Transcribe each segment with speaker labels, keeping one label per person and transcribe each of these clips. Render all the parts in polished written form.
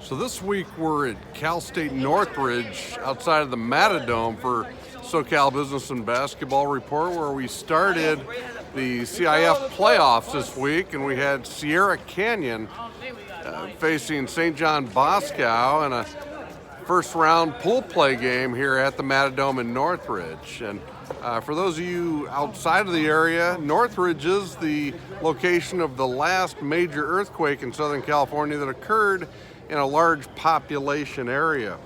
Speaker 1: So this week we're at Cal State Northridge outside of the Matadome for SoCal Business and Basketball Report, where we started the CIF playoffs this week, and we had Sierra Canyon facing St. John Bosco in a first round pool play game here at the Matadome in Northridge. And for those of you outside of the area, Northridge is the location of the last major earthquake in Southern California that occurred in a large population area.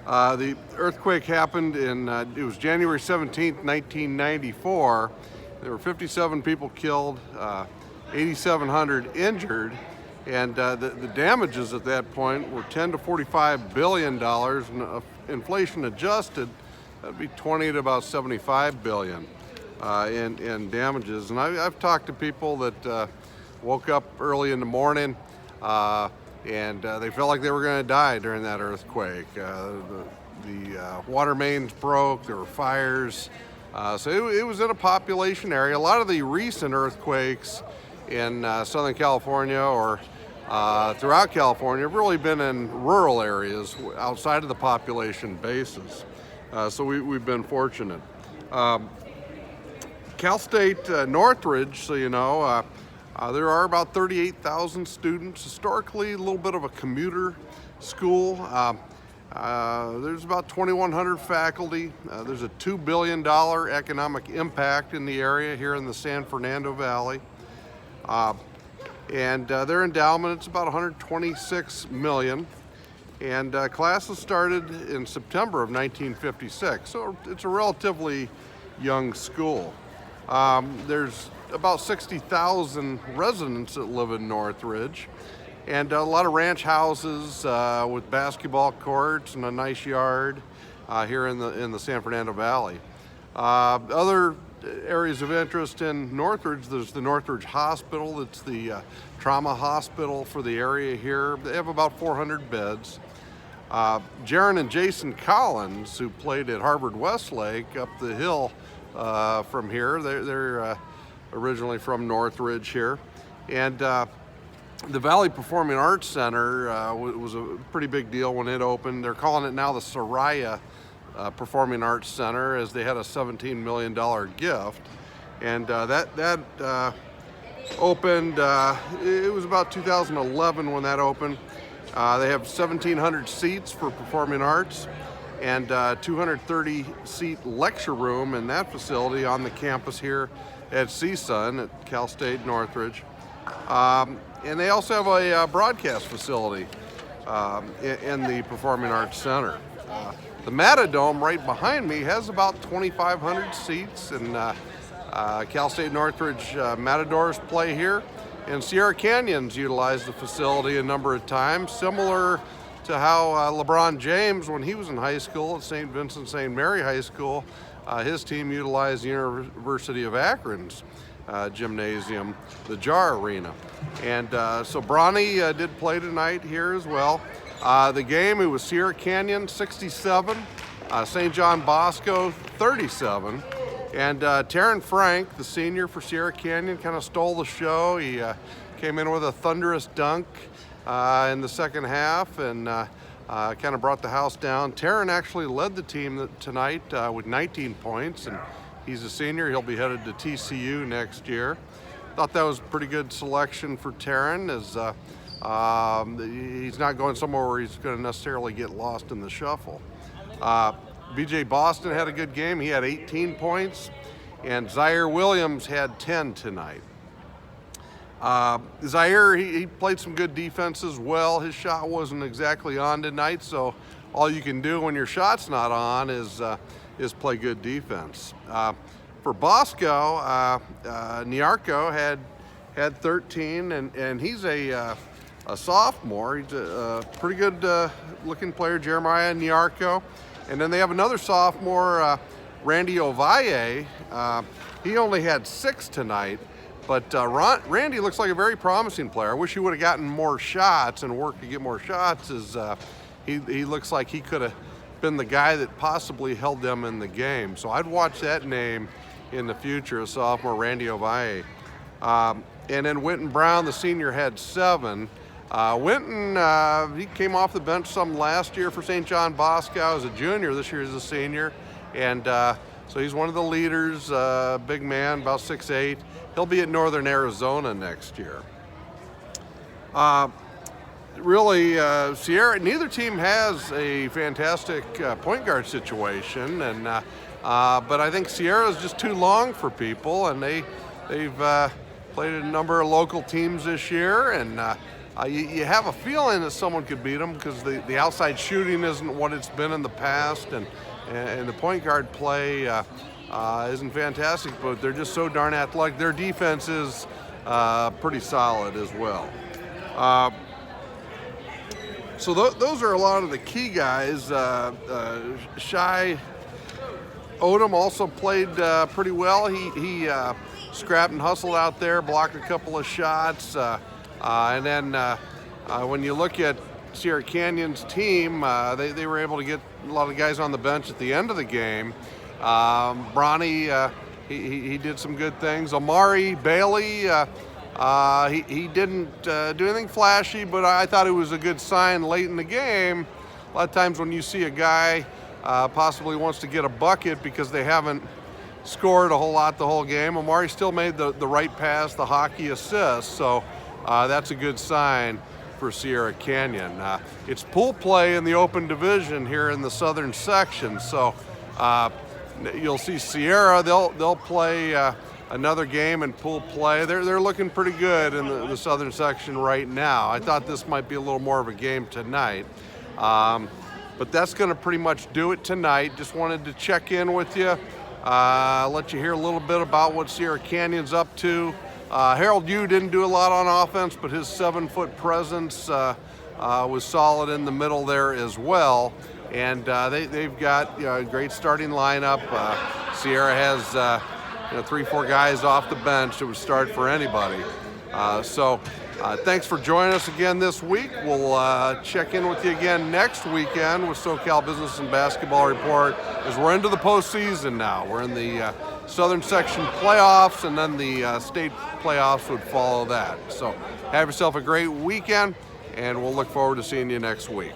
Speaker 1: The earthquake happened it was January 17th, 1994. There were 57 people killed, 8,700 injured, and the damages at that point were $10 to $45 billion, and inflation adjusted, that'd be 20 to about 75 billion in damages. And I've talked to people that woke up early in the morning and they felt like they were going to die during that earthquake. The water mains broke, there were fires. So it was in a population area. A lot of the recent earthquakes in Southern California or throughout California have really been in rural areas outside of the population bases. So we've been fortunate. Cal State Northridge, so you know, there are about 38,000 students. Historically, a little bit of a commuter school. There's about 2,100 faculty. There's a $2 billion economic impact in the area here in the San Fernando Valley. And their endowment, it's about $126 million. And classes started in September of 1956, so it's a relatively young school. There's about 60,000 residents that live in Northridge, and a lot of ranch houses with basketball courts and a nice yard here in the San Fernando Valley. Other areas of interest in Northridge, there's the Northridge Hospital. It's the trauma hospital for the area here. They have about 400 beds. Jaron and Jason Collins, who played at Harvard Westlake up the hill from here, they're originally from Northridge here. And the Valley Performing Arts Center was a pretty big deal when it opened. They're calling it now the Soraya Performing Arts Center, as they had a $17 million gift. And that opened, it was about 2011 when that opened. They have 1,700 seats for performing arts and 230-seat lecture room in that facility on the campus here at CSUN at Cal State Northridge. And they also have a broadcast facility in the Performing Arts Center. The Matadome right behind me has about 2,500 seats, and Cal State Northridge Matadors play here. And Sierra Canyon's utilized the facility a number of times, similar to how LeBron James, when he was in high school at St. Vincent St. Mary High School, his team utilized the University of Akron's gymnasium, the JAR Arena. And so Bronny did play tonight here as well. The game, it was Sierra Canyon 67, St. John Bosco 37. And Terren Frank, the senior for Sierra Canyon, kind of stole the show. He came in with a thunderous dunk in the second half and kind of brought the house down. Terren actually led the team tonight with 19 points, and he's a senior. He'll be headed to TCU next year. Thought that was a pretty good selection for Terren, as he's not going somewhere where he's going to necessarily get lost in the shuffle. BJ Boston had a good game. He had 18 points, and Zaire Williams had 10 tonight. Zaire, he played some good defense as well. His shot wasn't exactly on tonight, so all you can do when your shot's not on is play good defense. For Bosco, Niarco had 13, and he's a sophomore. He's a pretty good looking player, Jeremiah Niarco. And then they have another sophomore, Randy Ovalle. He only had 6 tonight, but Randy looks like a very promising player. I wish he would have gotten more shots and worked to get more shots, as he looks like he could have been the guy that possibly held them in the game. So I'd watch that name in the future, sophomore Randy Ovalle. And then Wynton Brown, the senior, had 7. Winton, he came off the bench some last year for St. John Bosco as a junior. This year he's a senior. And so he's one of the leaders, big man, about 6'8". He'll be at Northern Arizona next year. Really, Sierra, neither team has a fantastic point guard situation, and but I think Sierra is just too long for people, and they've played a number of local teams this year, and you have a feeling that someone could beat them because the outside shooting isn't what it's been in the past, and the point guard play isn't fantastic, but they're just so darn athletic. Their defense is pretty solid as well. So those are a lot of the key guys. Shai Odom also played pretty well. He scrapped and hustled out there, blocked a couple of shots, and then when you look at Sierra Canyon's team, they were able to get a lot of guys on the bench at the end of the game. Bronny, he did some good things. Omari Bailey, he didn't do anything flashy, but I thought it was a good sign late in the game. A lot of times when you see a guy possibly wants to get a bucket because they haven't scored a whole lot the whole game, Omari still made the right pass, the hockey assist, so that's a good sign for Sierra Canyon. It's pool play in the open division here in the southern section, so you'll see Sierra, they'll play another game in pool play. They're looking pretty good in the southern section right now. I thought this might be a little more of a game tonight. But that's going to pretty much do it tonight. Just wanted to check in with you, let you hear a little bit about what Sierra Canyon's up to. Harold Yu didn't do a lot on offense, but his 7-foot presence was solid in the middle there as well. And they've got a great starting lineup. Sierra has 3-4 guys off the bench that would start for anybody. So thanks for joining us again this week. We'll check in with you again next weekend with SoCal Business and Basketball Report, as we're into the postseason now. We're in the Southern Section playoffs, and then the state playoffs would follow that. So have yourself a great weekend, and we'll look forward to seeing you next week.